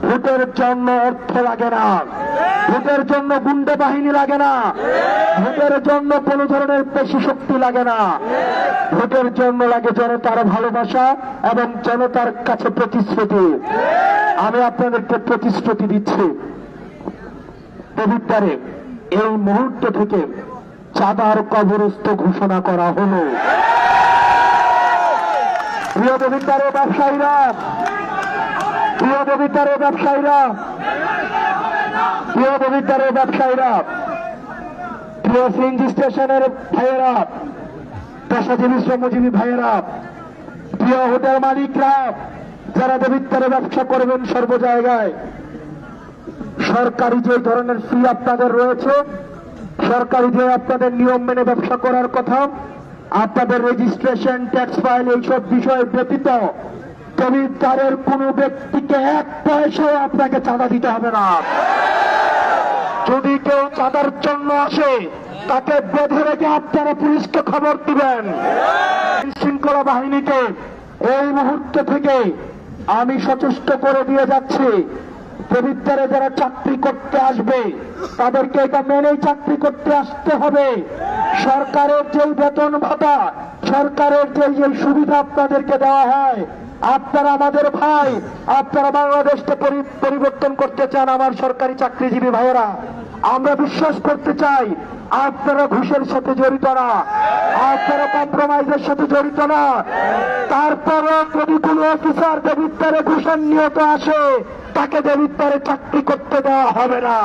ভোটের জন্য অর্থ লাগে না, ভোটের জন্য গুন্ডা বাহিনী লাগে না, ভোটের জন্য কোন ধরনের পেশি শক্তি লাগে না, ভোটের জন্য লাগে জনতার ভালোবাসা এবং জনতার কাছে প্রতিশ্রুতি। আমি আপনাদেরকে প্রতিশ্রুতি দিচ্ছি, পবিত্রে এই মুহূর্ত থেকে চাঁদার কবরস্থ ঘোষণা করা হলো। প্রিয় পবিত্রে ব্যবসায়ীরা, প্রিয় পবিত্রে ব্যবসায়ীরা, প্রিয় পবিত্রে ব্যবসায়ীরা, প্রিয় সিএনজি স্টেশনের ভাইয়েরা, পেশাজীবী শ্রমজীবী ভাইয়েরা, প্রিয় হোটেল মালিকরা, যারা পবিত্রে ব্যবসা করবেন সর্ব জায়গায়, সরকারি যে ধরনের ফি আপনাদের রয়েছে, সরকারি যে আপনাদের নিয়ম মেনে ব্যবসা করার কথা, আপনাদের রেজিস্ট্রেশন, ট্যাক্স ফাইল, এইসব বিষয় ব্যতীত পবিত্রের কোন ব্যক্তিকে এক পয়সাও আপনাকে চাঁদা দিতে হবে না। যদি কেউ চাঁদার জন্য আসে তাকে বেঁধে রেখে আপনারা পুলিশকে খবর দিবেন। শৃঙ্খলা বাহিনীকে এই মুহূর্ত থেকে আমি সচেষ্ট করে দিয়ে যাচ্ছি, পবিত্রে যারা চাকরি করতে আসবে তাদেরকে এটা মেনেই চাকরি করতে আসতে হবে। সরকারের যে বেতন ভাতা, সরকারের যে সুবিধা আপনাদেরকে দেওয়া হয়, আপনারা আমাদের ভাই, আপনারা বাংলাদেশকে পরিবর্তন করতে চান আমার সরকারি চাকরিজীবী ভাইয়েরা, আমরা বিশ্বাস করতে চাই আপনারা ঘুষের সাথে জড়িত না, আপনারা কম্প্রোমাইজের সাথে জড়িত না। তারপরে যদি কোনো অফিসার দেবিত্বারে ঘুষের নিয়ত আসে তাকে দেবিত্বারে চাকরি করতে দেওয়া হবে না।